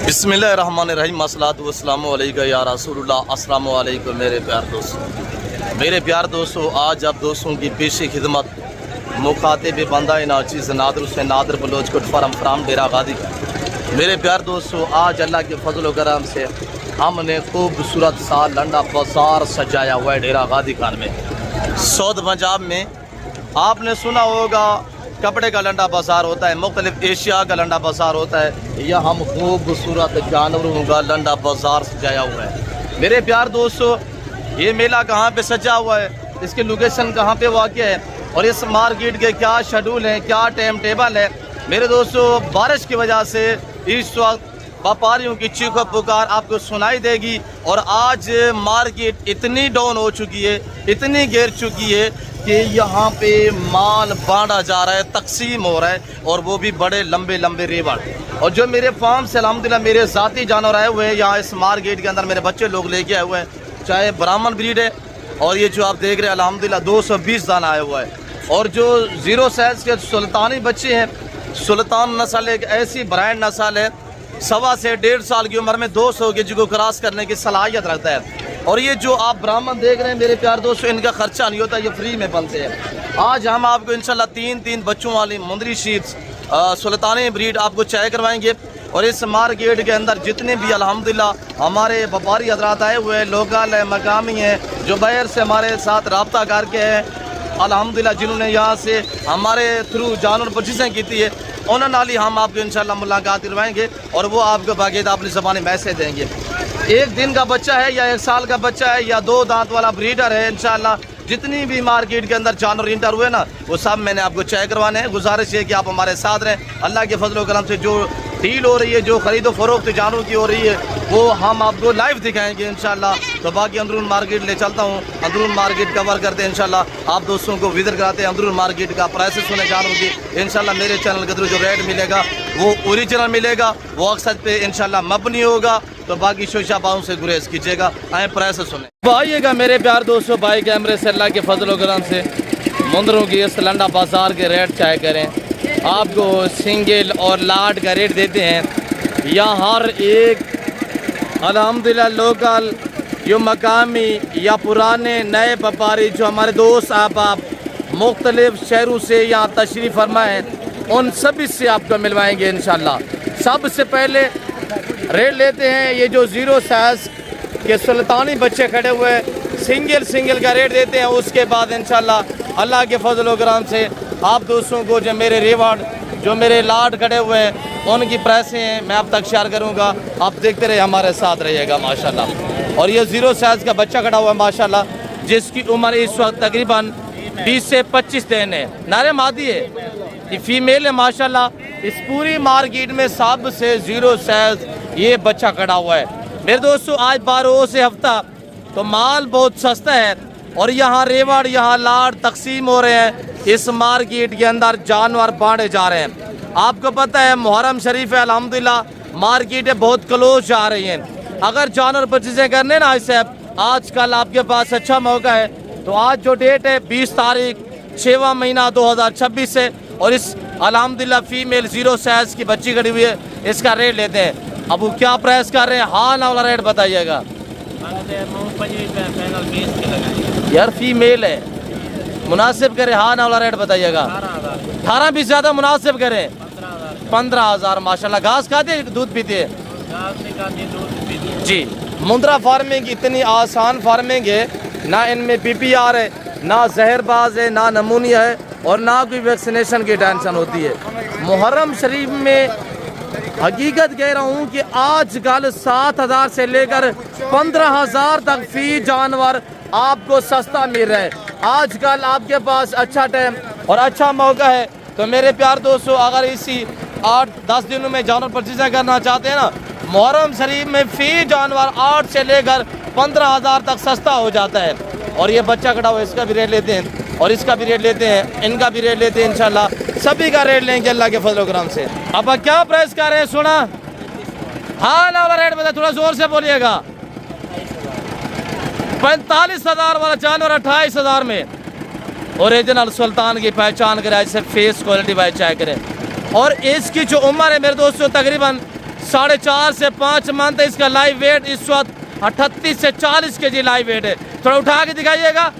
बिस्मिल्लाहिर्रहमानिर्रहीम अस्सलातु वस्सलामु अलैका या रसूलुल्लाह। अस्सलामु अलैकुम मेरे प्यार दोस्तों, आज आप दोस्तों की पेशी खिदमत मुखातिब बंदा नाचीज़ नादर से नादर बलोच कुट फरम फ्राम डेरा गादी। मेरे प्यार दोस्तों, आज अल्लाह के फजल व करम से हमने खूबसूरत सा लंडा बाज़ार सजाया हुआ है डेरा गादी खान में, सऊद पंजाब में। आपने सुना होगा कपड़े का लंडा बाज़ार होता है, मुख्तलिफ एशिया का लंडा बाज़ार होता है। यह हम खूबसूरत जानवरों का लंडा बाज़ार सजाया हुआ है। मेरे प्यार दोस्तों, ये मेला कहाँ पे सजा हुआ है, इसकी लोकेशन कहाँ पे वाक़ है और इस मार्केट के क्या शेड्यूल हैं, क्या टाइम टेबल है। मेरे दोस्तों, बारिश की वजह से इस वक्त व्यापारियों की चीखो पुकार आपको सुनाई देगी और आज मार्केट इतनी डाउन हो चुकी है, इतनी गिर चुकी है कि यहाँ पे माल बांटा जा रहा है, तकसीम हो रहा है, और वो भी बड़े लंबे लंबे रेवड़। और जो मेरे फार्म से अल्हम्दुलिल्लाह मेरे ज़ाती जानवर आए हुए हैं यहाँ इस मार्केट के अंदर, मेरे बच्चे लोग लेके आए हुए हैं, चाहे ब्राह्मण ब्रीड है। और ये जो आप देख रहे हैं अल्हम्दुलिल्लाह 220 दाना आया हुआ है। और जो ज़ीरो साइज़ के सुल्तानी बच्चे हैं, सुल्तान नस्ल एक ऐसी ब्रांड नस्ल है, 1.25 से 1.5 साल की उम्र में 200 के को क्रॉस करने की सलाहियत रखता है। और ये जो आप ब्राह्मण देख रहे हैं मेरे प्यार दोस्तों, इनका खर्चा नहीं होता, ये फ्री में बनते हैं। आज हम आपको इंशाल्लाह 3 बच्चों वाली मुंदरी शीट्स सुल्तानी ब्रीड आपको चाय करवाएंगे। और इस मार्केट के अंदर जितने भी अल्हम्दुलिल्लाह हमारे व्यापारी हजरात आए हुए हैं, लोकल है, मकामी हैं, जो बाहर से हमारे साथ रब्ता करके हैं अल्हम्दुलिल्लाह, जिन्होंने यहाँ से हमारे थ्रू जानवर परचेजिंग की थी है, उन्होंने नाली हम आपको इंशाल्लाह मुलाकात करवाएंगे और वो आपको बाकायदा अपनी ज़बानी मैसेज देंगे। 1 दिन का बच्चा है या 1 साल का बच्चा है या 2 दांत वाला ब्रीडर है, इंशाल्लाह जितनी भी मार्केट के अंदर जानवर इंटर हुए ना, वो सब मैंने आपको चेक करवाने हैं। गुजारिश है कि आप हमारे साथ रहें। अल्लाह के फजल व करम से जो डील हो रही है, जो खरीदो फरोख्त जानवरों की हो रही है, वो हम आपको लाइव दिखाएंगे इंशाल्लाह। तो बाकी अंदरून मार्केट ले चलता हूँ, अंदरून मार्केट कवर करते हैं इंशाल्लाह, आप दोस्तों को विजिट कराते हैं अंदरून मार्केट का। प्राइसेस सुने जानवरों की इंशाल्लाह मेरे चैनल के थ्रू जो रेट मिलेगा वो ओरिजिनल मिलेगा, वो अक्सर पे इंशाल्लाह मबनी होगा। तो बाकी शोशाबाओं से गुरेज कीजिएगा, आए प्राइस सुने आइएगा मेरे प्यार दोस्तों। भाई कैमरे से अल्लाह के फजल व करम से मुंदरों की इस लंडा बाज़ार के रेट चाहे करें, आपको सिंगल और लाट का रेट देते हैं। यहाँ हर एक अल्हम्दुलिल्लाह लोकल जो मकामी या पुराने नए व्यापारी जो हमारे दोस्त आप मुख्तलिफ शहरों से यहाँ तशरीफ़ फरमाएँ, उन सभी से आपको मिलवाएंगे इंशाल्लाह। सबसे पहले रेट लेते हैं ये जो ज़ीरो साइज़ के सुल्तानी बच्चे खड़े हुए सिंगल का रेट देते हैं। उसके बाद इंशाल्लाह अल्लाह के फजल व करम से आप दोस्तों को जो मेरे रेवाड़ जो मेरे लाड खड़े हुए हैं उनकी प्राइसें हैं मैं अब तक शेयर करूँगा। आप देखते रहे, हमारे साथ रहिएगा माशाल्लाह। और ये ज़ीरो साइज़ का बच्चा खड़ा हुआ है माशाल्लाह, जिसकी उम्र इस वक्त तकरीबन 20 से 25 दिन है। नारे मादी है, ये फीमेल है माशाल्लाह। इस पूरी मार्केट में सबसे ज़ीरो साइज़ ये बच्चा खड़ा हुआ है। मेरे दोस्तों, आज 12 से हफ्ता तो माल बहुत सस्ता है और यहाँ रेवड़ यहाँ लाड तकसीम हो रहे हैं। इस मार्केट के अंदर जानवर बांटे जा रहे हैं। आपको पता है मुहर्रम शरीफ है, अल्हम्दुलिल्लाह मार्केटें बहुत क्लोज जा रही हैं। अगर जानवर परचेजिंग करने ना इसे आजकल आपके पास अच्छा मौका है। तो आज जो डेट है 20 तारीख 6वां महीना 2026 से, और इस अल्हम्दुलिल्लाह फीमेल ज़ीरो साइज़ की बच्ची खड़ी हुई है, इसका रेट लेते हैं। अब वो क्या प्राइस कर रहे हैं, हाँ ना वाला रेट बताइएगा यार। फीमेल है, मुनासिब करें, हाँ ना वाला रेट बताइएगा। 18 भी ज़्यादा मुनासिब करें, 15,000 माशाल्लाह। घास खाते हैं, दूध पीते हैं जी। मुंद्रा फार्मिंग इतनी आसान फार्मिंग है, ना इनमें PPR है, ना जहरबाज है, ना नमूनिया है, और ना कोई वैक्सीनेशन की टेंशन होती है। मुहर्रम शरीफ में हकीकत कह रहा हूँ कि आजकल 7,000 से लेकर 15,000 तक फी जानवर आपको सस्ता मिल रहा है। आजकल आपके पास अच्छा टाइम और अच्छा मौका है। तो मेरे प्यार दोस्तों, अगर इसी 8-10 दिनों में जानवर परचेजिंग करना चाहते हैं ना, मुहर्रम शरीफ में फी जानवर 8 से लेकर 15,000 तक सस्ता हो जाता है। और ये बच्चा खड़ा हुआ, इसका भी रेट लेते हैं और इसका भी रेट लेते हैं, इनका भी रेट लेते हैं इंशाल्लाह। सभी का रेट लेंगे अल्लाह के फजल व करम से। अब क्या प्राइस कर रहे हैं, सुना? हाँ ना वाला रेट बता, थोड़ा जोर से बोलिएगा। 45,000 वाला जानवर 28,000 में ओरिजिनल सुल्तान की पहचान कराए, जैसे फेस क्वालिटी वाइज चाहे करें। और इसकी जो उम्र है मेरे दोस्तों तकरीबन 4.5 से 5 मंथ इसका लाइव वेट इस वक्त 38 से 40 kg लाइव वेट है। थोड़ा उठा के दिखाइएगा।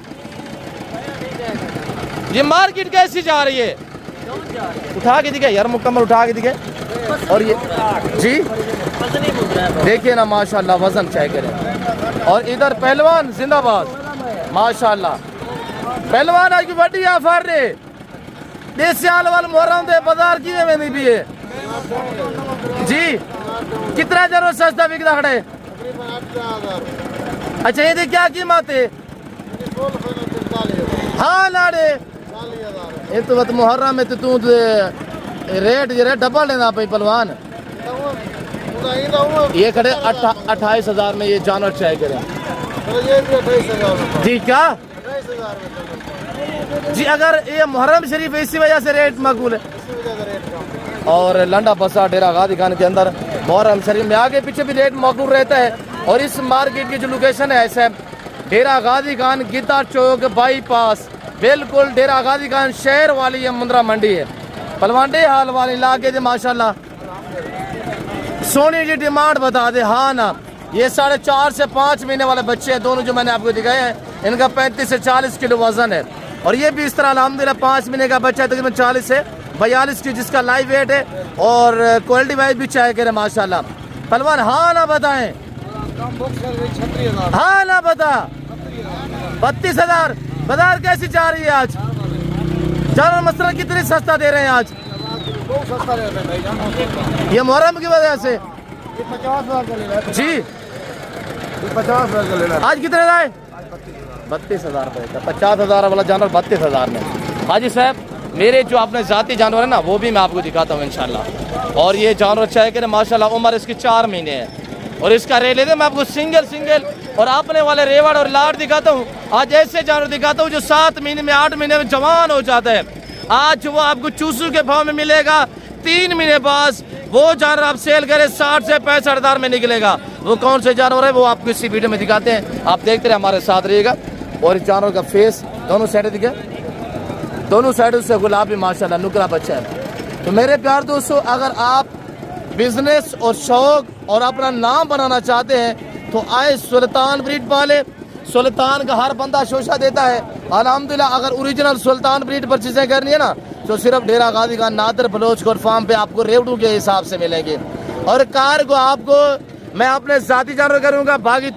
ये मार्केट कैसी जा रही है? उठा के दिखाए यार, मुकम्मल उठा के दिखाए। और ये जी देखिए ना माशाल्लाह, वजन चेक करें। और इधर पहलवान जिंदाबाद माशाल्लाह। पहलवान आज की बड़ी ऑफर ने देसी हाल वाल मोहरम दे बाजार की में भी है जी। कितना जरूर सस्ता बिकता खड़े? अच्छा ये क्या कीमत है? हाँ लाड़े ये तो बत मुहर्रम में तो तू रेट ये डबल लेना भाई पहलवान। ये खड़े 28,000 में ये जानवर चाहे करें जी। क्या जी? अगर ये मुहर्रम शरीफ इसी वजह से रेट मकबूल है। और लंडा बसा डेरा गाजी खान के अंदर मुहर्रम शरीफ में आगे पीछे भी रेट मकबूल रहता है। और इस मार्केट की जो लोकेशन है ऐसे डेरा गाजी खान गीता चौक बाईपास, बिल्कुल डेरा गाजी खान शहर वाली ये मुंद्रा मंडी है। पलवानडे हाल वाले इलाके से माशाल्लाह सोनी जी डिमांड बता दे। हाँ ना, ये 4.5 से 5 महीने वाले बच्चे हैं दोनों जो मैंने आपको दिखाए हैं। इनका 35 से 40 किलो वजन है। और ये भी इस तरह अल्हम्दुलिल्लाह 5 महीने का बच्चा है, तकरीबन 40 से 42 की जिसका लाइव वेट है। और क्वालिटी वाइज भी चाहे करें माशाल्लाह। पहलवान हाँ ना बताएं, हाँ ना बता। 32,000 बाजार कैसी जा रही है आज? जानवर मसला कितनी सस्ता दे रहे हैं आज? ये मुहर्रम की वजह से 50,000 का ले रहा है जी। 50,000 का ले रहा है। आज कितने का है? 32,000 रुपये का 50,000 वाला जानवर 32,000 में। हाजी साहब मेरे जो अपने जाती जानवर है ना वो भी मैं आपको दिखाता हूँ इंशाल्लाह। और ये जानवर चाहे कि माशाल्लाह उम्र इसकी 4 महीने है। और इसका रेट लेते मैं आपको सिंगल और अपने वाले रेवड़ और लाट दिखाता हूँ। आज ऐसे जानवर दिखाता हूँ जो 7 महीने में 8 महीने में जवान हो जाता है। आज वो आपको चूसू के भाव में मिलेगा। 3 महीने बाद वो जानवर आप सेल करें 60 से 65,000 में निकलेगा। वो कौन से जानवर है वो आपको इसी वीडियो में दिखाते हैं, आप देखते रहे हमारे साथ रहिएगा। और इस जानवर का फेस दोनों साइड दिखे, दोनों साइड से गुलाबी माशाल्लाह नुकरा बच्चा है। तो मेरे प्यार दोस्तों, अगर आप बिजनेस और शौक और अपना नाम बनाना चाहते हैं तो आए सुल्तान ब्रीड पाले। सुल्तान का हर बंदा शोशा देता है अल्हम्दुलिल्लाह। अगर ओरिजिनल सुल्तान ब्रीड पर चीज़ें करनी है ना तो सिर्फ डेरा गाजी खान नादर बलोच कोट फार्म पे आपको रेवड़ू के हिसाब से मिलेंगे। और कार को आपको मैं अपने जाती जानवर करूँगा, बाकी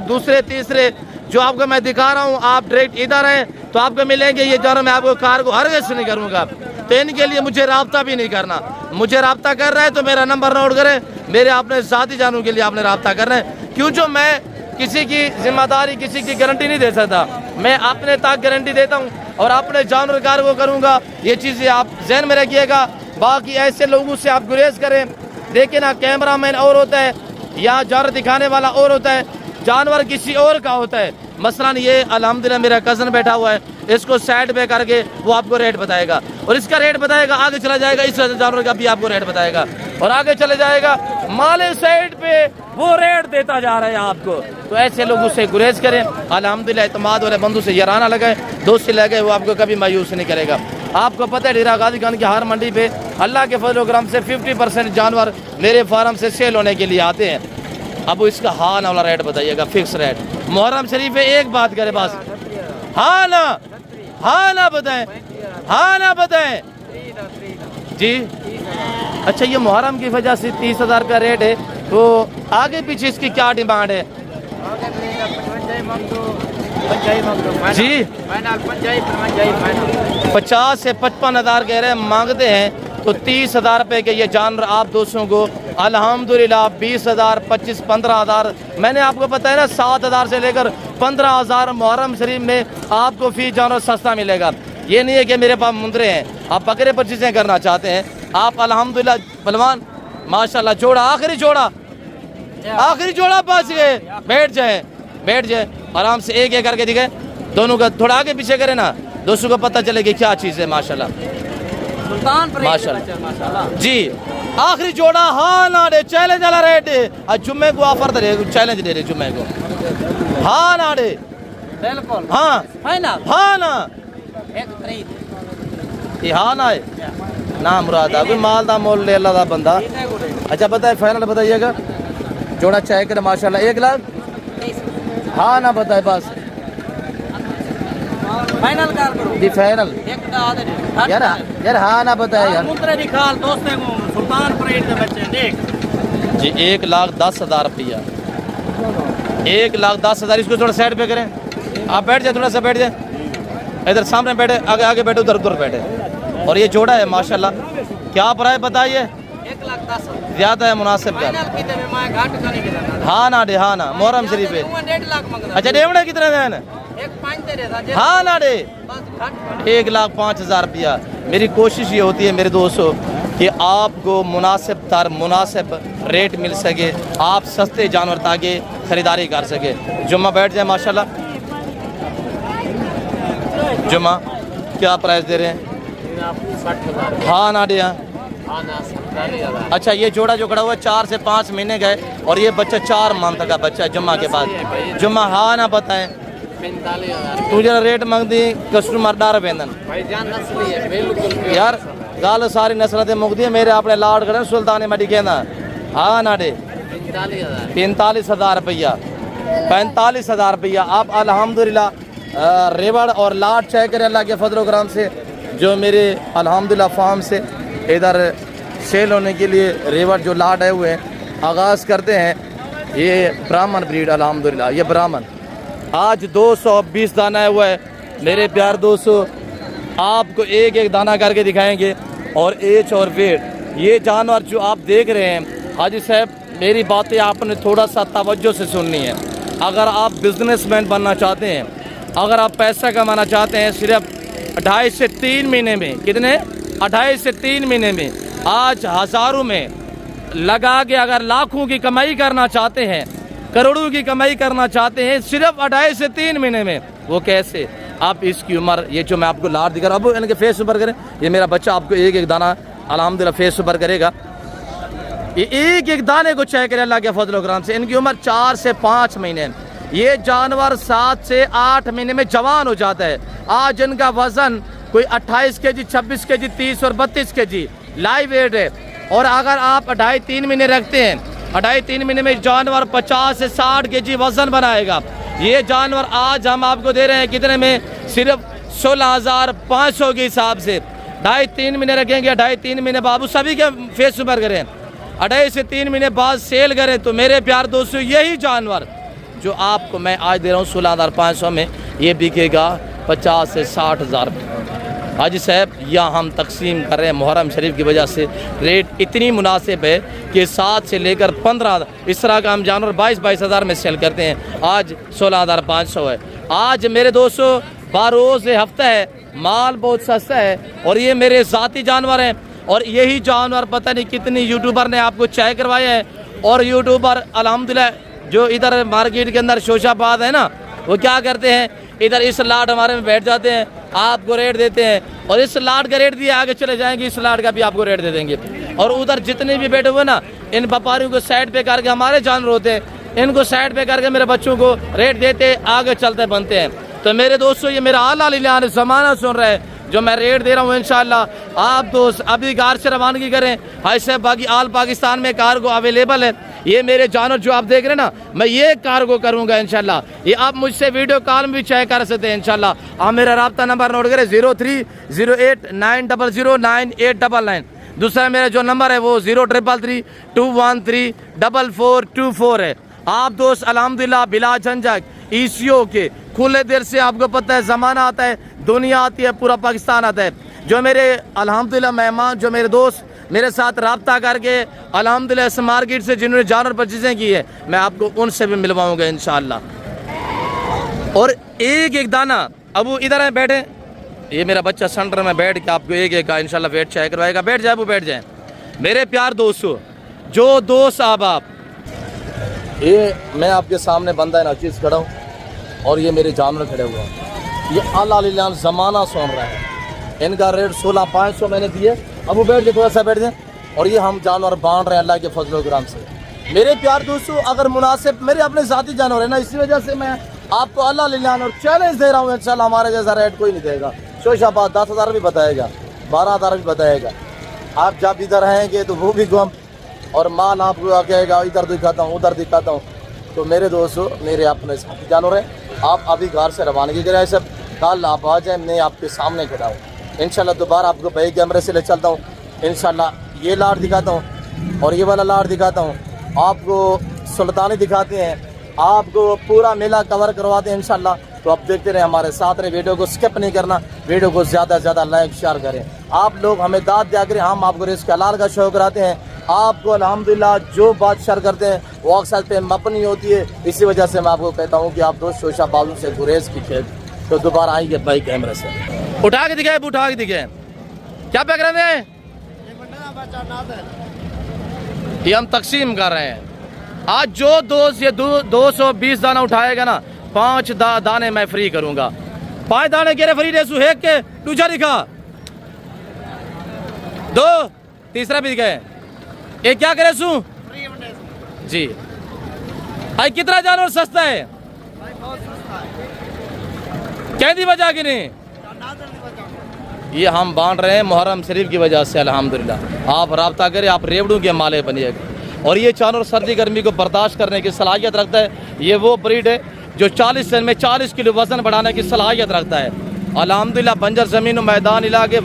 दूसरे तीसरे जो आपको मैं दिखा रहा हूँ आप डायरेक्ट इधर हैं तो आपको मिलेंगे। ये जानवर मैं आपको कार को हर वैसे नहीं करूँगा, तो इनके लिए मुझे रब्ता भी नहीं करना। मुझे रब्ता कर रहा है तो मेरा नंबर नोट करें। मेरे अपने जाती जानवरों के लिए आपने रब्ता करना है, क्यों जो मैं किसी की जिम्मेदारी किसी की गारंटी नहीं दे सकता। मैं अपने तक गारंटी देता हूँ और अपने जानवर कार को करूँगा। ये चीज़ें आप जहन में रखिएगा। बाकी ऐसे लोगों से आप गुरेज करें। देखिए ना, कैमरा मैन और होता है या जानवर दिखाने वाला और होता है, जानवर किसी और का होता है। मसलन ये अल्हम्दुलिल्लाह मेरा कज़न बैठा हुआ है, इसको साइड पे करके वो आपको रेट बताएगा और इसका रेट बताएगा, आगे चला जाएगा इस जानवर का भी आपको रेट बताएगा और आगे चले जाएगा माले साइड पे वो रेट देता जा रहा है आपको। तो ऐसे लोगों से गुरेज करें। अल्हम्दुलिल्लाह इत्मीनान वाले बंदू से याराना लगाए, दोस्ती लगाए, वो आपको कभी मायूस नहीं करेगा। आपको पता है डेरा गाजी खान की हर मंडी पे अल्लाह के फजल करम से 50% जानवर मेरे फार्म से सेल होने के लिए आते हैं। अब इसका हाल वाला रेट बताइएगा, फिक्स रेट। मुहर्रम शरीफ है, एक बात करे बस, हाँ ना बताएं, हाँ ना बताएं जी। अच्छा ये मुहर्रम की वजह से 30,000 रुपया रेट है, तो आगे पीछे इसकी क्या डिमांड है जी? 50 से 55,000 कह रहे हैं, मांगते हैं तो 30,000 रुपये के ये जानवर आप दोस्तों को अल्हम्दुलिल्लाह 20,000, 25, 15,000, मैंने आपको बताया ना 7,000 से लेकर 15,000 मुहर्रम शरीफ में आपको फी जानवर सस्ता मिलेगा। ये नहीं है कि मेरे पास मुंदरे हैं, आप बकरे पर चीज़ें करना चाहते हैं आप अल्हम्दुलिल्लाह पहलवान माशाल्लाह जोड़ा आखिरी जोड़ा बच गए। बैठ जाए आराम से एक एक करके दिखे, दोनों का थोड़ा आगे पीछे करें ना, दोस्तों को पता चले कि क्या चीज़ है। माशाल्लाह माशाल्लाह जी। आखिरी जोड़ा हाँ ना दे, चैलेंज वाला रेट है। आज जुम्मे को ऑफर दे रहे, चैलेंज दे रहे जुम्मे को, हाँ ना दे बिल्कुल, हाँ ना ये हाँ ना है ना मुराद कोई माल दा मोल ले अल्लाह दा बंदा। अच्छा बताए फाइनल बताइएगा, जोड़ा चाहे कर माशाल्लाह 1 लाख। हाँ ना बताए बस फाइनल कर करो जी फाइनल एक आधे यार यार। हाँ ना बताए यार मुंतरे दिखाल दोस्ते को सुल्तान परेड के बच्चे देख जी 1,10,000 रुपया, 1,10,000। इसको थोड़ा साइड पे करें, आप बैठ जाए, थोड़ा सा बैठ जाए, इधर सामने बैठे, आगे आगे बैठे, उधर उधर बैठे। और ये जोड़ा है माशाल्लाह, क्या प्राइस बताइए? 1,10,000 ज्यादा है मुनासिब का। फाइनल कितने में मैं घाट का नहीं गिरा हाँ ना डे, हाँ ना मोहरम शरीफ है। 1.5 लाख मंगना अच्छा डेवड़ा कितने देन? एक 5 तेरे था हाँ ना डे बस घाट 1,05,000 रुपया। मेरी कोशिश ये होती है मेरे दोस्तों कि आपको मुनासिब तर मुनासिब रेट मिल सके, आप सस्ते जानवर ताकि ख़रीदारी कर सके। जुम्मा बैठ जाए माशाल्लाह। जुम्मा क्या प्राइस दे रहे हैं? 60,000 हाँ ना डे हाँ। हाँ ना 70,000 अच्छा ये जोड़ा जो खड़ा हुआ 4 से 5 महीने का है और ये बच्चा 4 मंथ का बच्चा है जुम्मा के बाद। जुम्मा हाँ ना बताएं 45,000 तू जरा रेट मंग दी कस्टमर डार बेंदन भाईजान नस्ली है बिल्कुल यार गल सारी नस्ल ते मुकदी है। मेरे अपने लाड खड़े सुल्तानी मडी कहना। हाँ ना डे 45,000 45,000 रुपया, 45,000 रुपया। आप अल्हम्दुलिल्लाह रेवड़ और लाड चेक करें अल्लाह के फजल करम से, जो मेरे अल्हम्दुलिल्लाह फार्म से इधर सेल होने के लिए रेवड़ जो लाड है हुए आगाज़ करते हैं। ये ब्राह्मण ब्रीड अल्हम्दुलिल्लाह, ये ब्राह्मण आज 220 दाना है हुआ है। मेरे प्यार दोस्तों आपको एक एक दाना करके दिखाएंगे और एज और वेट। ये जानवर जो आप देख रहे हैं हाजी साहब, मेरी बातें आपने थोड़ा सा तवज्जो से सुननी है। अगर आप बिजनेसमैन बनना चाहते हैं, अगर आप पैसा कमाना चाहते हैं, सिर्फ 2.5 से 3 महीने में, कितने 2.5 से 3 महीने में आज हज़ारों में लगा के अगर लाखों की कमाई करना चाहते हैं, करोड़ों की कमाई करना चाहते हैं सिर्फ 2.5 से 3 महीने में, वो कैसे? आप इसकी उम्र, ये जो मैं आपको लाड दिखा रहा हूँ, अब इनके फेस ऊपर करें। ये मेरा बच्चा आपको एक एक दाना अल्हम्दुलिल्लाह फेस ऊपर करेगा। ये एक एक दाने को चेक करें अल्लाह के फजल करम से। इनकी उम्र 4 से 5 महीने। ये जानवर 7 से 8 महीने में जवान हो जाता है। आज इनका वजन कोई 28 केजी, 26 केजी, 30 और 32 केजी लाइव वेट है। और अगर आप 2.5-3 महीने रखते हैं, 2.5-3 महीने में जानवर 50 से 60 केजी वजन बनाएगा। ये जानवर आज हम आपको दे रहे हैं कितने में? सिर्फ 16,500 के हिसाब से। 2.5-3 महीने रखेंगे, 2.5-3 महीने बाबू सभी के फेस ऊपर करें, 2.5 से 3 महीने बाद सेल करें, तो मेरे प्यार दोस्तों यही जानवर जो आपको मैं आज दे रहा हूँ 16,500 में, ये बिकेगा 50 से 60,000 हाजी साहब। यह हम तकसीम कर रहे हैं मुहर्रम शरीफ की वजह से। रेट इतनी मुनासिब है कि 7 से लेकर 15 इस तरह का हम जानवर 22-22 हज़ार में सेल करते हैं। आज 16,500 है। आज मेरे दोस्तों 12 हफ्ता है, माल बहुत सस्ता है और ये मेरे ज़ाती जानवर हैं। और यही जानवर पता नहीं कितनी यूट्यूबर ने आपको चाय करवाया है। और यूट्यूबर अल्हम्दुलिल्लाह जो इधर मार्केट के अंदर शोशाबाद है ना, वो क्या करते हैं, इधर इस लाट हमारे में बैठ जाते हैं, आपको रेट देते हैं और इस लाट का रेट दिए आगे चले जाएंगे, इस लाट का भी आपको रेट दे देंगे। और उधर जितने भी बैठे हुए ना, इन व्यापारियों को साइड पे करके, हमारे जानवर होते हैं, इनको साइड पे करके मेरे बच्चों को रेट देते, आगे चलते बनते हैं। तो मेरे दोस्तों ये मेरा आला ज़माना सुन रहा है जो मैं रेट दे रहा हूँ। इंशाल्लाह आप दोस्त अभी कार से रवानगी करें। हाई साहब बाकी आल पाकिस्तान में कार्गो अवेलेबल है। ये मेरे जानवर जो आप देख रहे हैं ना, मैं ये कार्गो करूँगा इंशाल्लाह। ये आप मुझसे वीडियो कॉल में भी चेक कर सकते हैं इंशाल्लाह। आप मेरा रब्ता नंबर नोट करें 030890098899। दूसरा मेरा जो नंबर है वो 0333213424 है। आप दोस्त अल्हम्दुलिल्लाह बिला झंझट ECO के खुले दिल से, आपको पता है ज़माना आता है, दुनिया आती है, पूरा पाकिस्तान आता है। जो मेरे अल्हम्दुलिल्लाह मेहमान, जो मेरे दोस्त मेरे साथ रब्ता करके अल्हम्दुलिल्लाह इस मार्केट से जिन्होंने जानवर परचेज़ें की है, मैं आपको उनसे भी मिलवाऊंगा इंशाअल्लाह। और एक एक दाना, अब वो इधर है बैठे, ये मेरा बच्चा सेंटर में बैठ के आपको एक एक का इंशाल्लाह वेट चेक करवाएगा। बैठ जाए वो, बैठ जाए मेरे प्यार दोस्तों। जो दोस्त आप ये मैं आपके सामने बंदा है नाचीज़ खड़ा हूँ और ये मेरे जानवर खड़े हुए हैं। ये अल्लाह ज़माना सुन रहा है। इनका रेट 16,500 मैंने दिए। अब वो बैठ जाए, थोड़ा सा बैठ जाए। और ये हम जानवर बांट रहे हैं अल्लाह के फजल करम से। मेरे प्यार दोस्तों अगर मुनासिब, मेरे अपने ज़ाती जानवर है ना, इसी वजह से मैं आपको अल्लाह और चैलेंज दे रहा हूँ। इंशाल्लाह हमारे जैसा रेट कोई नहीं देगा। शोशाबाद 10,000 भी बताएगा, 12,000 भी बताएगा। आप जब इधर आएंगे तो वो भी गम, और माल आपको कहेगा इधर दिखाता हूँ उधर दिखाता हूँ। तो मेरे दोस्तों, मेरे अपने साथी जानवर हैं, आप अभी घर से रवानगी करें सब, कल आप आ जाए, मैं आपके सामने खड़ा हूँ इंशाल्लाह। दोबारा आपको भाई कैमरे से ले चलता हूँ इंशाल्लाह। ये लाट दिखाता हूँ और ये वाला लाट दिखाता हूँ, आपको सुल्तानी दिखाते हैं, आपको पूरा मेला कवर करवाते हैं इंशाल्लाह। तो आप देखते रहे हमारे साथ रहे, वीडियो को स्किप नहीं करना, वीडियो को ज़्यादा से ज़्यादा लाइक शेयर करें। आप लोग हमें दाद दिया करें, हम आपको रिस्क हलाल का शौक कराते हैं। आपको अल्हम्दुलिल्लाह जो बात शेयर करते हैं वो अक्सर पे मपनी होती है, इसी वजह से मैं आपको कहता हूँ कि आप दोस्त शोशा बाजू से गुरेज कीजिए। तो दोबारा आएंगे भाई कैमरे से, उठा के दिखाए, उठा के दिखाए, क्या पैक रहे हैं ये हम तकसीम कर रहे हैं। आज जो दोस्त ये 220 दाना उठाएगा ना, 5 दाने मैं फ्री करूंगा। 5 दाने कह रहे फ्री रेसू है के दूसरा दिखा, 2 तीसरा भी दिखाए, ये क्या करे सू जी। भाई कितना जानवर सस्ता है, कैदी बजा के नहीं, ये हम बांट रहे हैं मुहर्रम शरीफ की वजह से अल्हम्दुलिल्लाह। आप राब्ता करें, आप रेवड़ों के माले बनिएगा। और ये जानवर सर्दी गर्मी को बर्दाश्त करने की सलाहियत रखता है। ये वो ब्रीड है जो 40 दिन में 40 किलो वजन बढ़ाने की सलाहियत रखता है अल्हम्दुलिल्लाह। बंजर ज़मीन, मैदान इलाके,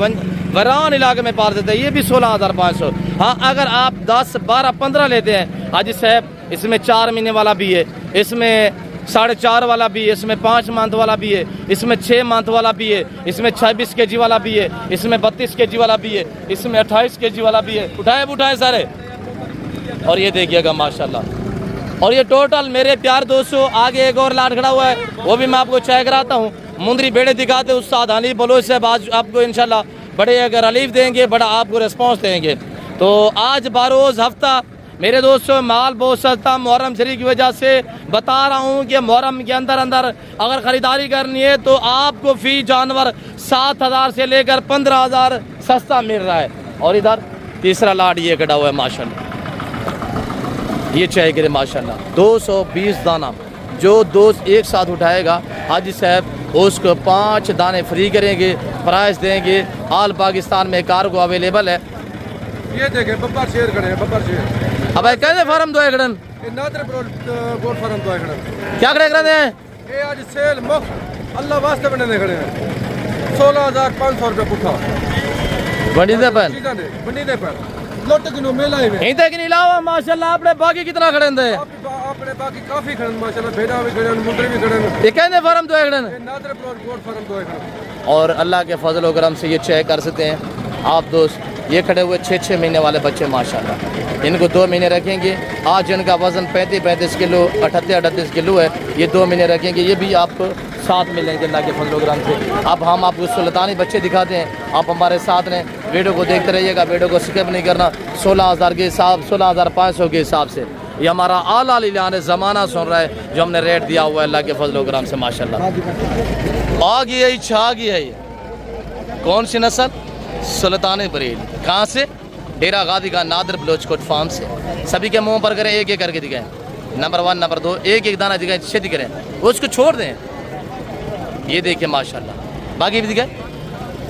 वरान इलाके में पार देते हैं। ये भी 16,500। हाँ, अगर आप 10, 12, 15 लेते हैं हाजी साहब, इसमें 4 महीने वाला भी है, इसमें 4.5 वाला भी है, इसमें 5 मंथ वाला भी है, इसमें 6 मंथ वाला भी है, इसमें 26 kg वाला भी है, इसमें 32 kg वाला भी है, इसमें 28 kg वाला भी है। उठाए सारे। और ये देखिएगा माशाल्लाह। और ये टोटल मेरे प्यार दोस्तों, आगे एक और लाट खड़ा हुआ है, वो भी मैं आपको चेक कराता हूँ। मुंदरी बेड़े दिखाते उस्ताद हनी बलोच साहब आज आपको इंशाल्लाह बड़े अगर रिलीफ देंगे, बड़ा आपको रिस्पॉन्स देंगे। तो आज बारोज़ हफ्ता मेरे दोस्तों माल बहुत सस्ता, मुहर्रम शरीफ की वजह से बता रहा हूँ कि मुहर्रम के अंदर अगर ख़रीदारी करनी है तो आपको फ़ी जानवर 7,000 से लेकर 15,000 सस्ता मिल रहा है। और इधर तीसरा लाट ये कटा हुआ है माशाल्लाह, ये चाहिए करे माशाल्लाह। 220 दाना जो दोस्त एक साथ उठाएगा हाजी साहब उसको 5 दाने फ्री करेंगे, प्राइस देंगे। आल पाकिस्तान में कार्गो अवेलेबल है। ये देखें बब्बर शेर खड़े हैं, बब्बर शेर। अब कैसे फार्म दो एकड़न ये नादर गोट फार्म दो एकड़ क्या करे करते हैं ये आज सेल मुफ्त अल्लाह वास्ते बनने खड़े हैं। 16,500 रुपये पुट्ठा बंडी दे पर बंडी दे पर लोट किनो मेला है यहीं तक नहीं लावा माशाल्लाह। आपने बाकी कितना खड़े हैं आपने बाकी काफी खड़े माशाल्लाह, भेड़ा भी खड़े हैं, मुंदरी भी खड़े हैं। ये कहते फार्म दो एकड़न ये नादर गोट फार्म दो एकड़। और अल्लाह के फजल व करम से ये चेक कर सकते हैं आप दोस्त। ये खड़े हुए 6 महीने वाले बच्चे माशाल्लाह, इनको 2 महीने रखेंगे। आज इनका वज़न 35 किलो 38 किलो है, ये 2 महीने रखेंगे। ये भी आपको साथ मिलेंगे अल्लाह के फजल व करम से। अब हम आपको सुल्तानी बच्चे दिखाते हैं, आप हमारे साथ रहें, वीडियो को देखते रहिएगा, वीडियो को स्किप नहीं करना। 16,000 के हिसाब 16,500 के हिसाब से ये हमारा आला लिलान ज़माना सुन रहा है जो हमने रेट दिया हुआ है अल्लाह के फजल व करम से माशाल्लाह। आ गई है, छा गई है। ये कौन सी नस्ल? सुल्तानी ब्रीड। कहाँ से? डेरा गादी का नादर बलोचकोट फार्म से। सभी के मुंह पर करें, एक एक करके दिखाएं। नंबर 1, नंबर 2, एक एक दाना दिखाएं, छेती करें, उसको छोड़ दें। ये देखिए माशाल्लाह, बाकी भी दिखाएं,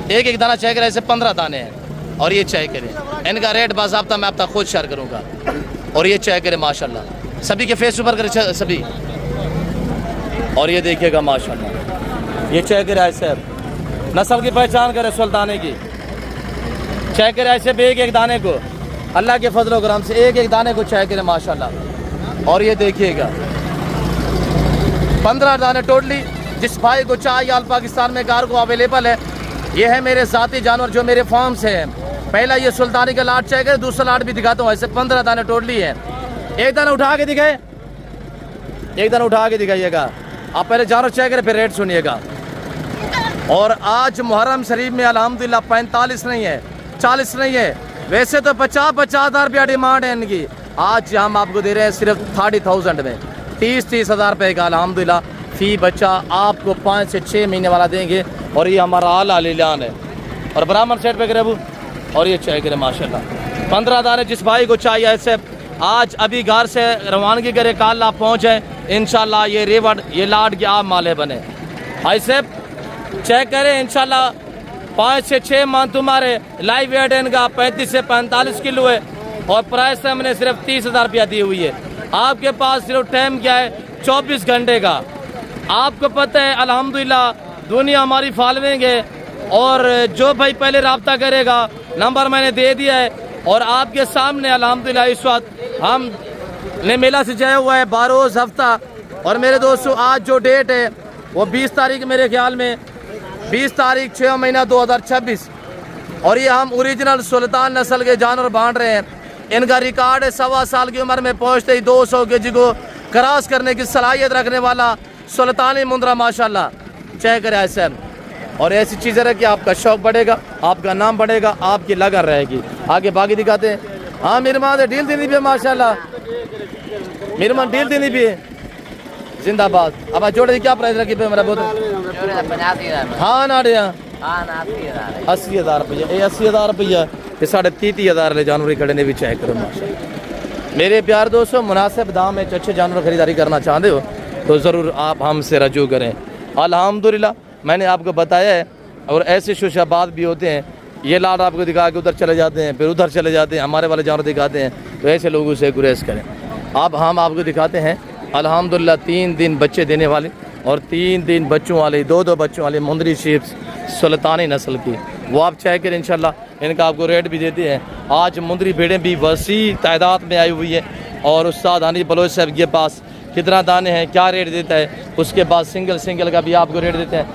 एक एक दाना चेक करें। ऐसे 15 दाने हैं और ये चेक करें। इनका रेट बाज़ाब्ता मैं आपका खुद शेयर करूँगा। और ये चेक करें माशाल्लाह, सभी के फेस ऊपर करें सभी। और ये देखिएगा माशाल्लाह, ये चेक करें ऐसे नस्ल की पहचान करें सुल्ताने की। चेक करें ऐसे भी एक एक दाने को, अल्लाह के फजल व करम से एक एक दाने को चेक करें माशाल्लाह। और ये देखिएगा 15 दाने टोटली। जिस भाई को चाहिए आल पाकिस्तान में कार्गो अवेलेबल है। ये है मेरे ज़ाती जानवर जो मेरे फार्म से हैं। पहला ये सुल्तानी का लाट चेक करें, दूसरा लाट भी दिखाता हूँ। ऐसे 15 दाने टोटली है। एक दाना उठा के दिखाए, एक दाना उठा के दिखाइएगा। आप पहले जानवर चेक करें फिर रेट सुनिएगा। और आज मुहर्रम शरीफ में अल्हम्दुलिल्लाह 45 नहीं है, 40 नहीं है, वैसे तो 50,000 रुपया डिमांड है इनकी। आज हम आपको दे रहे हैं सिर्फ 30,000 में, 30,000 रुपये का अल्हम्दुलिल्लाह फ़ी बच्चा आपको 5 से 6 महीने वाला देंगे। और ये हमारा आला लिलान है। और ब्राह्मण सेट पे करे और ये चाय करे माशाल्लाह। 15 दाने जिस भाई को चाहिए ऐसे आज अभी घर से रवानगी करे, कल आप पहुँचे इंशाल्लाह। ये रेवड़ ये लाट के आप माले बने ऐसे चेक करें इंशाल्लाह। 5 से 6 मंथ तुम्हारे लाइव वेट इनका 35 से 45 किलो है और प्राइस हमने सिर्फ 30,000 रुपया दी हुई है। आपके पास सिर्फ टाइम क्या है 24 घंटे का। आपको पता है अल्हम्दुलिल्लाह दुनिया हमारी फॉलोइंग है और जो भाई पहले रब्ता करेगा नंबर मैंने दे दिया है और आपके सामने अल्हम्दुलिल्लाह इस वक्त हम ने मेला सजाया हुआ है 12 हफ्ता। और मेरे दोस्तों आज जो डेट है वो 20 तारीख मेरे ख्याल में 20 तारीख 6 महीना 2026 और ये हम ओरिजिनल सुल्तान नस्ल के जानवर बांट रहे हैं। इनका रिकॉर्ड है 1.25 साल की उम्र में पहुँचते ही 200 केजी को क्रॉस करने की सलाहियत रखने वाला सुल्तानी मुंद्रा माशाल्लाह। चेक करें ऐसे और ऐसी चीज़ें रखिए आपका शौक बढ़ेगा, आपका नाम बढ़ेगा, आपकी लगन रहेगी। आगे बाकी दिखाते हैं। हाँ मेरे माँ डील देनी भी है माशाल्लाह, मेरे माँ डील देनी भी है जिंदाबाद। अब जोड़े क्या प्राइस रखी पे मेरा बहुत? हाँ ना डे 80,000 रुपया, ये 80,000 रुपया, ये 30,000 ले जानवर खड़े ने भी चेक करो माशाल्लाह। मेरे प्यार दोस्तों मुनासिब दाम में अच्छे जानवर खरीदारी करना चाहते हो तो ज़रूर आप हमसे रजू करें। अल्हम्दुलिल्लाह मैंने आपको बताया है और ऐसे शुशाबाद भी होते हैं, ये लाड आपको दिखा के उधर चले जाते हैं, फिर उधर चले जाते हैं, हमारे वाले जानवर दिखाते हैं, तो ऐसे लोगों से गुरेज करें। अब हम आपको दिखाते हैं अल्हम्दुलिल्लाह 3 दिन बच्चे देने वाले और 3 दिन बच्चों वाले 2-2 बच्चों वाले मुंदरी शीप्स सुल्तानी नस्ल की, वो आप चेक करें इंशाल्लाह। इनका आपको रेट भी देते हैं। आज मुंदरी भेड़ें भी वसी तादाद में आई हुई है और उस्ताद हनी बलोच साहब के पास कितना दाने हैं, क्या रेट देता है, उसके बाद सिंगल का भी आपको रेट देते हैं।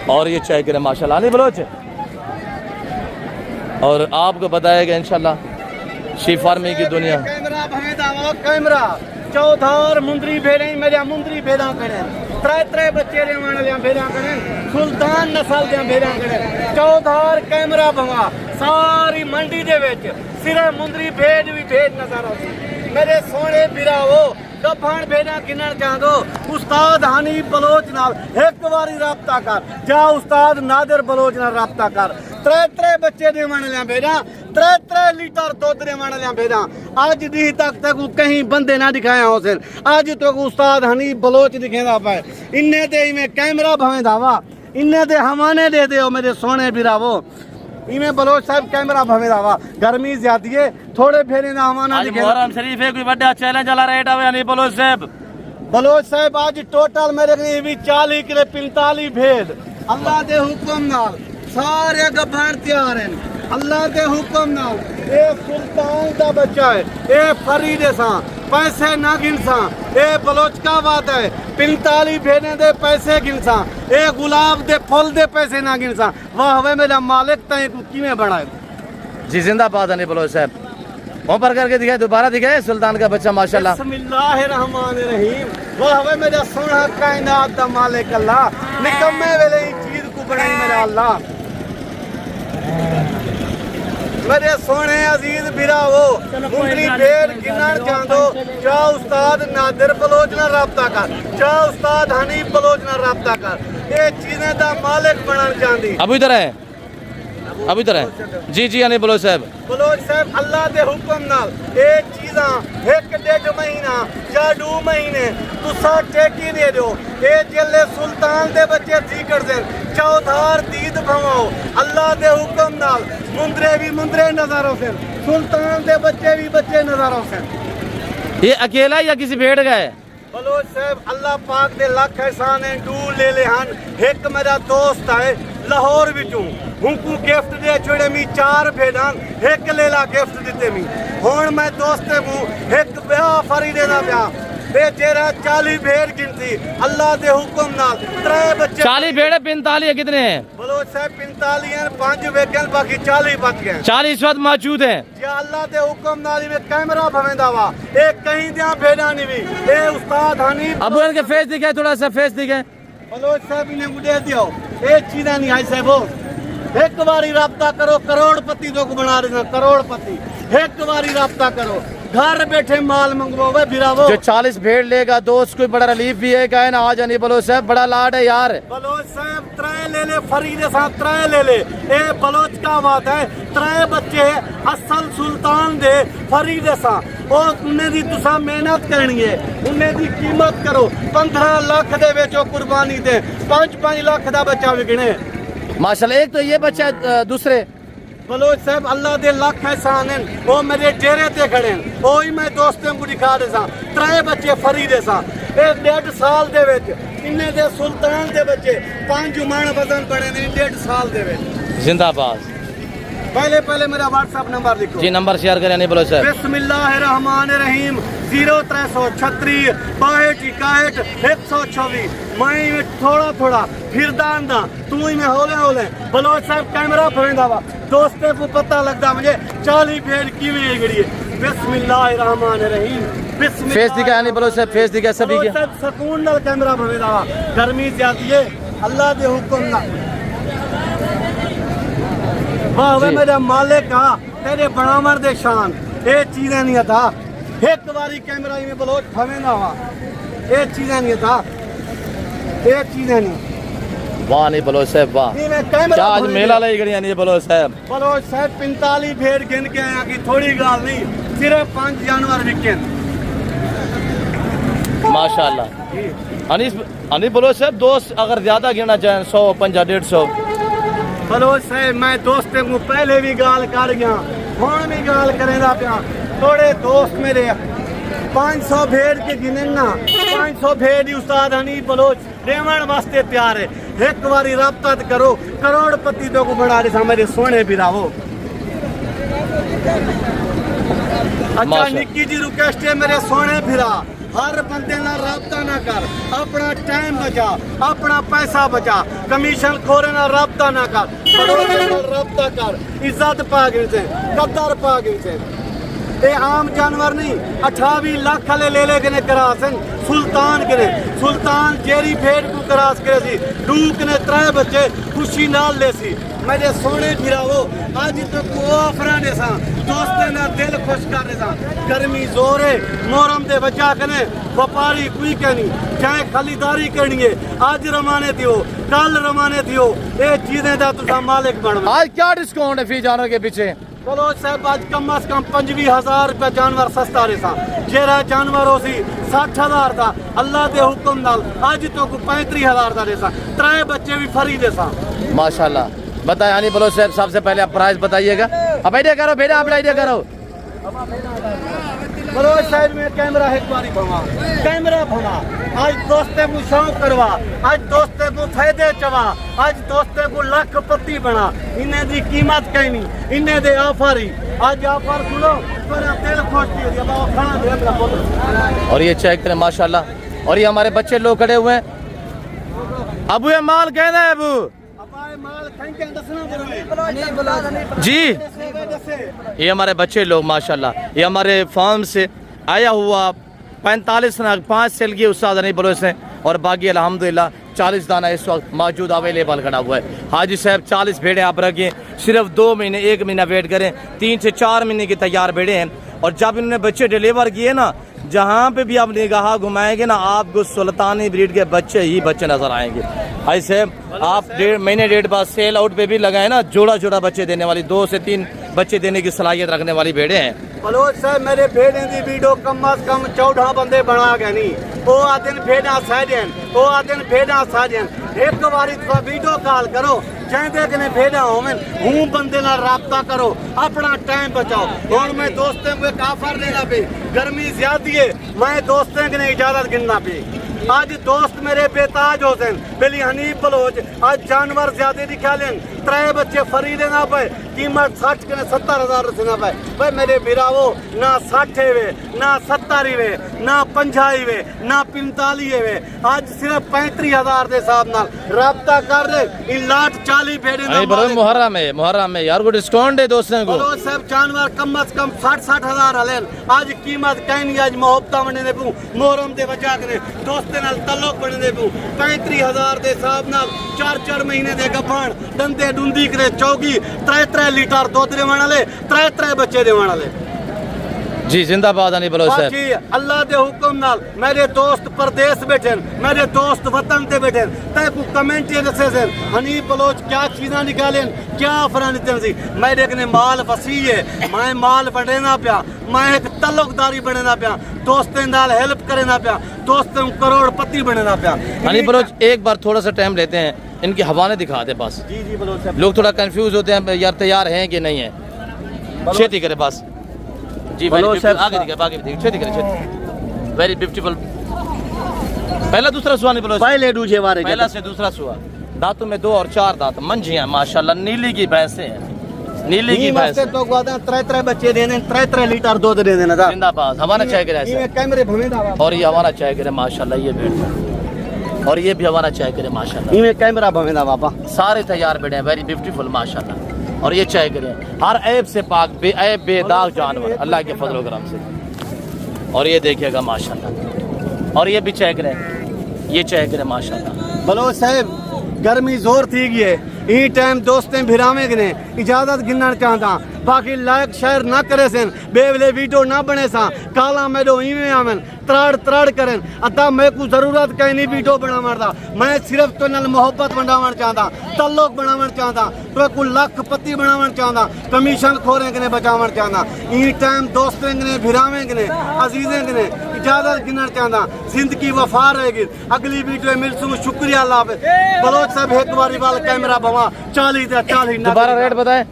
और ये चेक करें माशाल्लाह हनी बलोच और आपको बताएगा इंशाल्लाह शी फार्मिंग की दुनिया। कैमरा चौधार मुंदरी भेड़े मेरे मुंदरी भेड़ा करें 3 बच्चे भेड़ा करें सुल्तान नस्ल दियां भेड़ा करें चौधार कैमरा भवा सारी मंडी दे विच सिर्फ मुंदरी भेड़ भी भेड़ नजर आती। मेरे सोने बिरावो गफान भेड़ा गिनन चाहदो उस्ताद हनी बलोच नाल एक बारी राबता कर जा उस्ताद नादिर बलोच नाल राबता कर। 3 बच्चे देवन लिया भेड़ा 3 लीटर दूध देवन लिया भेड़ा अज दी तक कहीं बंदे ना दिखाया हुसैन अज तक उस्ताद हनी बलोच दिखेंदा पाए। इन्ने ते इवें कैमरा भवें दावा इन्ने ते हवाने दे दियो मेरे सोने बिरावो इवें बलोच साहब कैमरा भवें दावा। गर्मी ज्यादा है थोड़े फेरे ना हवाना दिखे। मुहर्रम शरीफ है कोई बड़ा चैलेंज वाला रेट है हनी बलोच साहब आज टोटल मेरे करीब 40 किलो 45 भेड़ अल्लाह दे हुक्म नाल सारे गभान तैयार हैं अल्लाह के हुक्म नाल। ए सुल्तान दा बच्चा है ए फरीद सा पैसे ना गिनसा ए बलोच का बात है 45 भेड़े दे पैसे गिनसा ए गुलाब दे फूल दे पैसे ना गिनसा वाह हवे मेरा मालिक तय को किवें बनाए। जी जिंदाबाद हनी बलोच साहब वहाँ पर करके दिखाए दोबारा दिखाए सुल्तान का बच्चा माशाल्लाह। बिस्मिल्लाहिर्रहमानिर्रहीम वाह हवे मेरा सोना कायनात दा मालिक अल्लाह निकम्मे वेले ई चीज को बनाई मेरा अल्लाह। मेरे सोने अजीज बिरावो मुंदरी भेड़ गिनन चाहदो जा उस्ताद नादिर बलोच नाल राबता कर जा उस्ताद हनी बलोच नाल राबता कर। ये चीजें दा मालिक बनना चाहती अब इधर है जी जी हनी बलोच साहब अल्लाह दे हुक्म नाल ये चीज़ा 1-1.5 महीना या 2 महीने तुसा टेकी दे दो ये जिले सुल्तान दे बच्चे जिक्र दे चौधार दीद भवाओ अल्लाह दे हुक्म नाल मुंदरे भी मुंदरे नजर से सुल्तान दे बच्चे भी बच्चे नजर से। ये अकेला या किसी भेड़ का है? बलोच साहब अल्लाह पाक दे लाख एहसान है डू ले ले हन। एक मेरा दोस्त है लाहौर विचों उनको गिफ्ट दे छोड़े मी 4 भेड़ां एक लेला गिफ्ट दिते मी हुण मैं दोस्ते मु एक ब्याह फरीदे दा ब्याह बेचेरा 40 भेड़ गिनती अल्लाह दे हुक्म नाल 3 बच्चे 40 भेड़ 45 कितने हैं? बलोच साहब 45 हैं 5 वेकल बाकी 40 बच गए 40 इस वक्त मौजूद हैं। या अल्लाह दे हुक्म नाल में कैमरा भवेंदा वा एक कहीं दिया भेड़ा नहीं भी ए उस्ताद हनी अब इनके फेस दिखाए थोड़ा सा फेस दिखाए। बलोच साहब इन्हें गुडे दियो ए चीज़ा नहीं आई साहब एक बारी राब्ता करो करोड़पति तो बना रहे करोड़पति एक बारी राब्ता करो घर बैठे माल मंगवाओ बिरावो। जो 40 भेड़ लेगा दोस्त कोई बड़ा रिलीफ भी है क्या है ना आज हनी बलोच साहब बड़ा लाड है यार। बलोच साहब 3 ले ले फरीदे साहब 3 ले ले ए बलोच का बात है 3 बच्चे असल सुल्तान दे फरीदे सा और उन्हें दी तुसा मेहनत करनी है उन्हें दी कीमत करो 15 लाख दे बेचो कुर्बानी दे 5-5 लाख दा बच्चा विकने माशाल्लाह। एक तो ये बच्चा है, दूसरे बलोच साहब अल्लाह दे लख एहसान हैं, वो मेरे डेरे ते खड़े हैं, वो ही मैं दोस्तों को दिखा दे सा। त्रै बच्चे फरी दे सा, 1.5 साल दे विच इन्ने दे सुल्तान दे बच्चे 5 मन वजन पड़े ने 1.5 साल दे विच। जिंदाबाद। पहले मेरा व्हाट्सएप नंबर लिखो जी नंबर शेयर करें नहीं बोलो सर। बिस्मिल्लाहिर्रहमानिर्रहीम 0336 62 124। मैं थोड़ा फिरदान दा तू ही में हौले बलोच साहब कैमरा फड़ेंदा वा दोस्ते को पता लगदा मुझे 40 भेड़ किवें गड़ी है। बिस्मिल्लाहिर्रहमानिर्रहीम फेस दिखा नहीं बोलो सर, फेस दिखा सभी बलोच के। साहब सुकून नाल कैमरा फड़ेंदा वा, गर्मी ज्यादा है अल्लाह दे हुक्म नाल। वाह वे मेरा मालिक आ तेरे बनावर दे शान, ये चीजें नहीं था एक बारी कैमरा में बलोच फवेंदा वा, ये चीजें नहीं था, ये चीजें नहीं। वाह नहीं बोलो साहब वाह, नहीं मैं कैमरा क्या आज मेला लाई गई नहीं बोलो साहब। बलोच साहब 45 भेड़ गिन के आया कि थोड़ी गाल नहीं, सिर्फ 5 जानवर बिके माशाल्लाह। अनिस बोलो साहब दोस्त अगर ज्यादा गिनना चाहें 100 50 150। बलोच साहब मैं दोस्ते को पहले भी गाल कर गया, हुण भी गाल करेगा पिया। थोड़े दोस्त मेरे 500 भेड़ के गिने ना, 500 भेड़ ही उस्ताद हनीफ बलोच देवन वास्ते तैयार है। एक बारी राब्ता करो, करोड़पति तो को बना रहे मेरे सोने भी रहो। अच्छा निक्की जी रिक्वेस्ट है मेरे सोने फिरा, हर बंदे ना राब्ता ना कर, अपना टाइम बचा, अपना पैसा बचा, कमीशन खोरे ना राब्ता ना कर, राब्ता कर, इज्जत पा गई से, कदर पा गई से। ये आम जानवर नहीं, 28 लाख ले के करासन सुल्तान के सुल्तान जेरी भेड़ को करास करे सी, डूक ने 3 बच्चे खुशी नाल ले सी। मेरे सोने फिरावो आज तो को ऑफरा ने सा दोस्ते ना दिल खुश कर दे सा। गर्मी जोर है मोहरम दे बचा कने व्यापारी कोई कहनी चाहे खरीदारी करनी है, आज रवाने थियो कल रवाने थियो, ये चीजें दा तुसा मालिक बन। आज क्या डिस्काउंट है फी जानवर के पीछे? बलोच साहब आज कम से कम 25,000 रुपया जानवर सस्ता रहा, जेरा जानवर हो सी 60,000 था, अल्लाह के हुक्म नाल आज तो 35,000 का रहा, 3 बच्चे भी फरी दे सा। माशाल्लाह। बताए यानी बोलो साहब सबसे पहले आप प्राइस बताइएगा। अब आइडिया करो बेटा, आप आइडिया करो। बलोच साहब में कैमरा एक बारी भवा, कैमरा भवा, आज दोस्ते को शौक करवा, आज दोस्ते को फायदे चवा, आज दोस्ते को लखपति बना। इन्हें दी कीमत कहीं नहीं, इन्हें दे ऑफर ही, आज ऑफर सुनो पर दिल खुश दिया खाना दे अपना बोलो। और ये चेक करें माशाल्लाह, और ये हमारे बच्चे लोग खड़े हुए हैं। अबू ये माल कहना है अबू जी, ये हमारे बच्चे लोग माशाल्लाह, ये हमारे फार्म से आया हुआ 45 नाग 5 सेल की उस्ताद नहीं बोलो इसने, और बाकी अल्हम्दुलिल्लाह 40 दाना इस वक्त मौजूद अवेलेबल खड़ा हुआ है। हाजी साहब 40 भेड़े आप रखिए, सिर्फ 2 महीने 1 महीना वेट करें, 3 से 4 महीने के तैयार भेड़े हैं। और जब इन्होंने बच्चे डिलीवर किए ना, जहाँ पे भी आप निगाह घुमाएंगे ना, आपको सुल्तानी ब्रीड के बच्चे ही बच्चे नजर आएंगे। भाई साहब आप 1.5 महीने 1.5 बाद सेल आउट पे भी लगाए ना, जोड़ा बच्चे देने वाली, 2 से 3 बच्चे देने की सलाहियत रखने वाली भेड़े हैं। बलोच साहब मेरे भेड़े की वीडियो कम से कम 14 बंदे बना गए नहीं, वो आते भेड़ा साजन, वो आते भेड़ा साजन। एक बारी वीडियो कॉल करो, चाहते कि भेड़ा होवे हूँ बंदे ना राब्ता करो, अपना टाइम बचाओ। और मैं दोस्तों को एक ऑफर देना पे, गर्मी ज्यादा है, मैं दोस्तों की इजाजत गिनना पे। आज दोस्त मेरे बेताज हुसैन बेली हनीफ बलोच आज जानवर ज्यादा दिखा लें, 3 बच्चे फरी लेना पे, कीमत 60 के 70,000 रखना पे। भाई मेरे बिरावो ना 60 वे ना 70 वे ना 50 वे ना 45 वे, आज सिर्फ 35,000 के हिसाब नाल राब्ता कर दे। इन लाट 40 भेड़े मुहर्रम में यार को डिस्काउंट है दोस्तों को। बलोच साहब जानवर कम से कम 60,000 हलेन, आज कीमत कहीं नहीं, आज मोहब्बत बनने पू मोहरम दे वजह करे दोस्ते नाल तल्लुक बनने पू 35,000 के हिसाब नाल 4 महीने दे गफान दंदे डुंदी करे चौकी 3 लीटर दूध देने वाले, 3 बच्चे देने वाले। जी जिंदाबाद नहीं बोलो सर। जी अल्लाह के हुक्म नाल मेरे दोस्त प्रदेश बैठे, मेरे दोस्त वतन ते बैठे, तय को कमेंट ये दसे से हनीफ बलोच क्या चीज़ा निकालें, क्या ऑफर सी। मेरे कने माल वसी है, मैं माल बढ़ेना पाया, मैं एक तल्लुकदारी बढ़ेना पाया, दोस्तें नाल हेल्प करना पाया, दोस्तों करोड़पति बनना पाया। हनीफ बलोच एक बार थोड़ा सा टाइम लेते हैं, इनकी हवाने दिखा दे बस। जी जी बलोच साहब। लोग थोड़ा कंफ्यूज होते हैं यार तैयार हैं कि नहीं है। खेती करे बस जी भाई, बलोच साहब आगे दिखे आगे दिखे, खेती करे खेती। Very beautiful. पहला दूसरा सुहा नहीं बलोच, पहले दूजे वारे पहला से दूसरा सुहा। दांतों में 2 और 4 दांत, मंझियां माशाल्लाह, नीली की भैंसें हैं, नीली की भैंस। तो गवादा 3 बच्चे देने, 3 लीटर दूध दे देना था। जिंदाबाद। हमारा चाय करे ये ऐसा, कैमरे भवेदा और ये हमारा चाय करे माशाल्लाह, ये भेड़, और ये भी हमारा चाय करे माशाल्लाह। ये कैमरा भवेदा बाबा। सारे तैयार बैठे हैं, वेरी ब्यूटीफुल माशाल्लाह। और ये चाय करें हर ऐब से पाक, बेऐब बेदाग जानवर अल्लाह के फजल करम से। और ये देखिएगा माशाल्लाह, और ये भी चाय करें, ये चाय करें माशाल्लाह। बलोच साहब गर्मी जोर थी गई ई टाइम दोस्तें भिरावे ने इजाजत गिनना चाहता, बाकी लायक शहर ना करे सन, बेवले वीडियो ना बने सा, काला मेडो इवें आवन त्राड़ त्राड़ करें। अता मैं को जरूरत कहीं नहीं वीडियो बनावन दा, मैं सिर्फ तो नल मोहब्बत बनावन चाहता, तल्लुक बनावन चाहता, तो को लखपति बनावन चाहता, कमीशन खोरे के ने बचावन चाहता। ई टाइम दोस्तें ने भिरावे ने अजीजें ने इजाजत गिनना चाहता, जिंदगी वफा रहेगी। अगली वीडियो मिलसूँ, शुक्रिया अल्लाह हाफ़िज़। बलोच साहब एक बारी वाला कैमरा भवा 40 दोबारा रेट बताएं।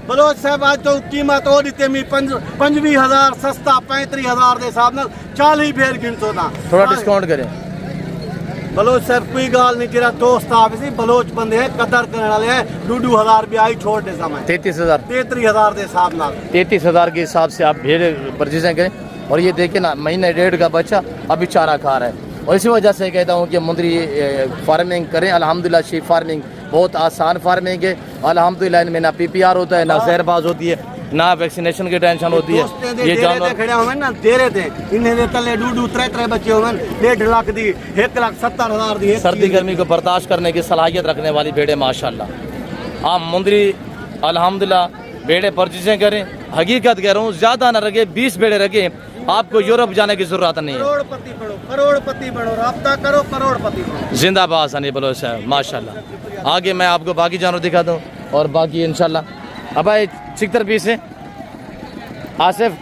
बलोच साहब आज तो कीमत और दी मी 25,000 सस्ता 35,000 के हिसाब नाल 40 फेर गिनतो था। थोड़ा डिस्काउंट करें। बलोच साहब कोई गाल नहीं, तेरा दोस्त आप इसी बलोच बंदे हैं, कदर करने वाले हैं। 2,000 भी आई छोड़ दे समय 33,000 33,000 के हिसाब नाल 33,000 के हिसाब से आप भेड़ परचेजें करें। और ये देखिए ना, महीने 1.5 का बच्चा अभी चारा खा रहा है। और इसी वजह से कहता हूँ कि मुंदरी फार्मिंग करें। अल्हम्दुलिल्लाह शीप फार्मिंग बहुत आसान फार्मिंग है। अल्हम्दुलिल्लाह इनमें ना PPR होता है, ना जहरबाज होती है, ना वैक्सीनेशन की टेंशन होती है। ये जानवर खड़े हुए ना दे रहे थे, इन्हें दे तले 2-3 बच्चे हुए, 1.5 लाख दी, 1,70,000 दी। सर्दी गर्मी को बर्दाश्त करने की सलाहियत रखने वाली भेड़े माशाल्लाह। आप मुंदरी अल्हम्दुलिल्लाह भेड़े परचेजें करें। हकीकत कह रहा हूँ, ज़्यादा ना रखे, 20 भेड़े रखें, आपको यूरोप जाने की जरूरत नहीं है। करोड़पति बनो, राब्ता करो, करोड़पति बनो। जिंदाबाद सनी बलोच साहब माशाल्लाह। आगे मैं आपको बाकी जानवर दिखा दूँ और बाकी इंशाल्लाह। अब भाई 76 पीस है आसिफ।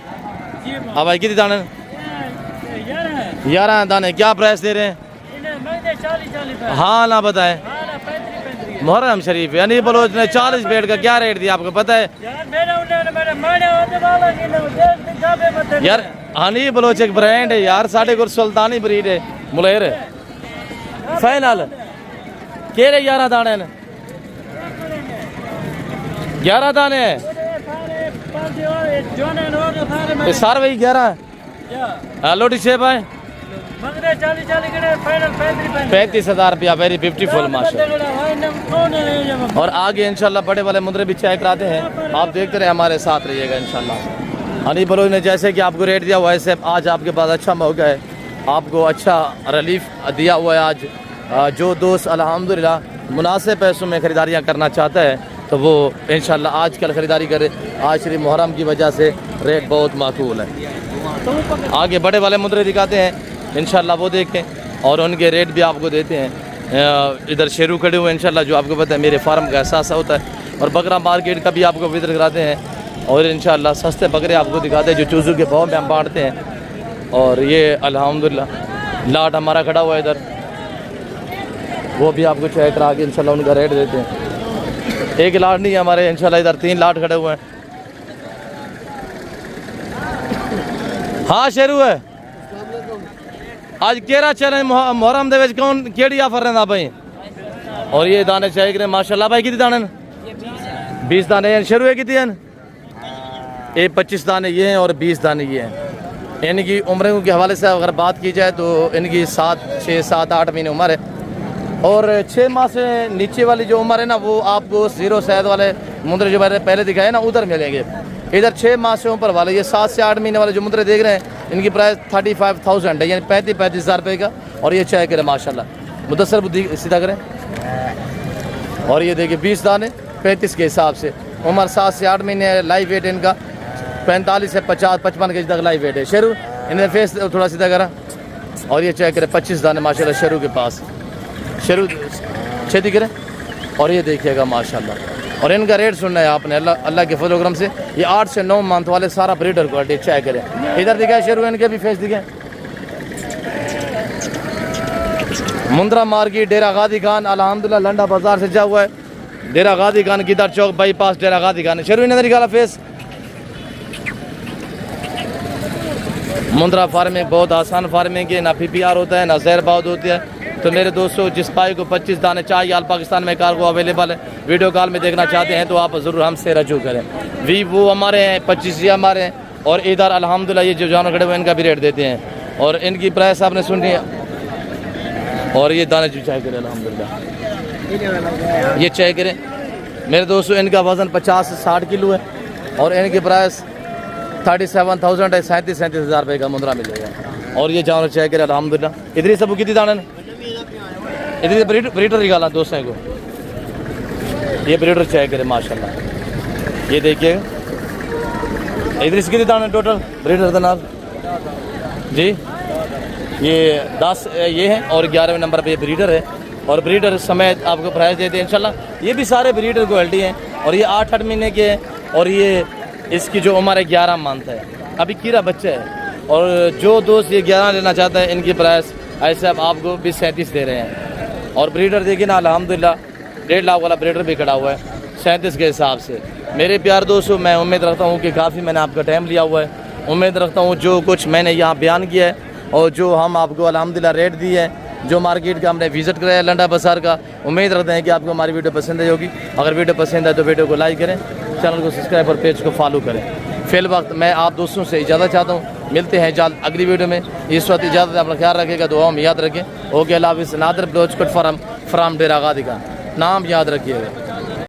अब भाई कितनी दाने? 11 दाने। क्या प्राइस दे रहे हैं? हाँ ना बताएं। मुहर्रम शरीफ यानी बलोच ने 40 भेड़ का क्या रेट दिया आपको पता है यार? हनी बलोच एक ब्रांड है यार, साढ़े गुर सुल्तानी ब्रीड है, मुलेर है। फाइनल केरे 11 दाने ने, 11 दाने हैं सारे वही 11 लोटी शेप है। 35,000 रुपया, वेरी ब्यूटीफुल माशाल्लाह। और आगे इंशाल्लाह बड़े वाले मुंदरे भी चाय कराते हैं, आप देखते रहे, हमारे साथ रहिएगा इंशाल्लाह। हनी बलोच ने जैसे कि आपको रेट दिया हुआ है, वैसे आज आपके पास अच्छा मौका है, आपको अच्छा रिलीफ दिया हुआ है आज। जो दोस्त अल्हम्दुलिल्लाह मुनासिब पैसों में ख़रीदारियाँ करना चाहता है तो वो इंशाल्लाह आज कल ख़रीदारी करे। आज श्री मुहर्रम की वजह से रेट बहुत माकूल है। आगे बड़े वाले मुंदरे दिखाते हैं इंशाल्लाह, वो देखें और उनके रेट भी आपको देते हैं। इधर शेरू खड़े हुए इंशाल्लाह, जो आपको पता है मेरे फार्म का एहसास होता है। और बकरा मार्केट का भी आपको विजिट कराते हैं और इंशाल्लाह सस्ते बकरे आपको दिखाते हैं जो चूज़ों के भाव में हम बांटते हैं। और ये अल्हम्दुलिल्लाह लाट हमारा खड़ा हुआ है इधर, वो भी आपको चेक करा के इंशाल्लाह उनका रेट देते हैं। एक लाट नहीं है हमारे इंशाल्लाह, इधर 3 लाट खड़े हुए हैं। हाँ शेरू है आज केरा चैलेंज मुहर्रम दे विच कौन केड़ी ऑफर रहंदा भाई? और ये दाने चाहिए कि माशाल्लाह भाई कितने दाने? 20 दाने हैं। शुरू है कितने हैं? ये 25 दाने ये हैं और 20 दाने ये हैं। इनकी उम्र के हवाले से अगर बात की जाए तो इनकी 6, 7, 8 महीने उम्र है। और 6 माह से नीचे वाली जो उम्र है ना, वो आपको 0 शहद वाले मुंदरे जो मैंने पहले दिखाए ना उधर मिलेंगे। इधर 6 माह से ऊपर वाले ये 7 से 8 महीने वाले जो मुंदरे देख रहे हैं, इनकी प्राइस 35,000 है, यानी 35,000 रुपये का। और ये चाय करें माशाल्लाह, मुदस्सर बुद्धि सीधा करें। और ये देखिए 20 दाने 35 के हिसाब से, उम्र 7 से 8 महीने है। लाइव वेट इनका 45 से 50-55 के तक लाइव वेट है। शेरू इन्हें फेस थोड़ा सीधा करा। और ये चाय करें 25 दाने माशाल्लाह शेरू के पास। शेरू छेती करें। और ये देखिएगा माशाल्लाह। और इनका रेट सुनना है आपने, अल्लाह के फजल करम से ये 8 से 9 मंथ वाले सारा ब्रीडर क्वालिटी चाय करें। इधर दिखाए शेरू, इनके भी फेस दिखाए। मुंद्रा मार्केट डेरा गादी खान अल्हम्दुलिल्लाह लंडा बाजार से जा हुआ है। डेरा गादी खान गिदर चौक बाईपास डेरा गादी खान शुरू नजर निकाला फेस। मुंद्रा फार्मिंग बहुत आसान फार्मिंग है, ना PPR होता है ना जहर बहुत होती है। तो मेरे दोस्तों जिस पाई को 25 दाने चाहिए आल पाकिस्तान में कार्गो अवेलेबल है। वीडियो कॉल में देखना चाहते हैं तो आप ज़रूर हमसे रजू करें। वो हमारे हैं, 25 ये हमारे हैं। और इधर अल्हम्दुलिल्लाह ये जो जानवर खड़े हुए इनका भी रेट देते हैं और इनकी प्राइस आपने सुनी है। और ये दाने जो चाय करें अल्हम्दुलिल्लाह ये चाय करें मेरे दोस्तों, इनका वज़न 50 से 60 किलो है और इनकी प्राइस 37,000 है। 37,000 रुपये का मुंद्रा मिलेगा। और ये जानवर चाय करें अल्हम्दुलिल्लाह। इधर सब कितनी दाने इधर ब्रीडर निकाला दोस्तों को, ये ब्रीडर चाय करे माशाल्लाह। ये देखिए इधर कितने दाने टोटल ब्रीडर का नाम जी, ये 10 ये है और 11वें नंबर पे ये ब्रीडर है। और ब्रीडर समेत आपको प्राइस देते हैं इंशाल्लाह। ये भी सारे ब्रीडर क्वालिटी हैं और ये 8 महीने के हैं और ये इसकी जो उम्र है 11 मंथ है, अभी कीड़ा बच्चा है। और जो दोस्त ये 11 लेना चाहता है इनकी प्राइस ऐसे अब आपको 37 दे रहे हैं। और ब्रीडर देखिए ना अल्हम्दुलिल्लाह 1.5 लाख वाला ब्रीडर भी खड़ा हुआ है 37 के हिसाब से। मेरे प्यार दोस्तों मैं उम्मीद रखता हूँ कि काफ़ी मैंने आपका टाइम लिया हुआ है। उम्मीद रखता हूँ जो कुछ मैंने यहाँ बयान किया है और जो हम आपको अल्हम्दुलिल्लाह रेट दी है, जो मार्केट का हमने विज़िट कराया लंडा बाजार का, उम्मीद रखते हैं कि आपको हमारी वीडियो पसंद आई होगी। अगर वीडियो पसंद आए तो वीडियो को लाइक करें, चैनल को सब्सक्राइब और पेज को फॉलो करें। फिल वक्त मैं आप दोस्तों से इजाज़त चाहता हूँ, मिलते हैं जल्द अगली वीडियो में। इस वक्त इजाज़त अपना ख्याल रखिएगा, दुआ में याद रखें। ओके अल्लाह हाफ़िज़। नादर बलोच कट फ्राम डेरा गादी का नाम याद रखिएगा।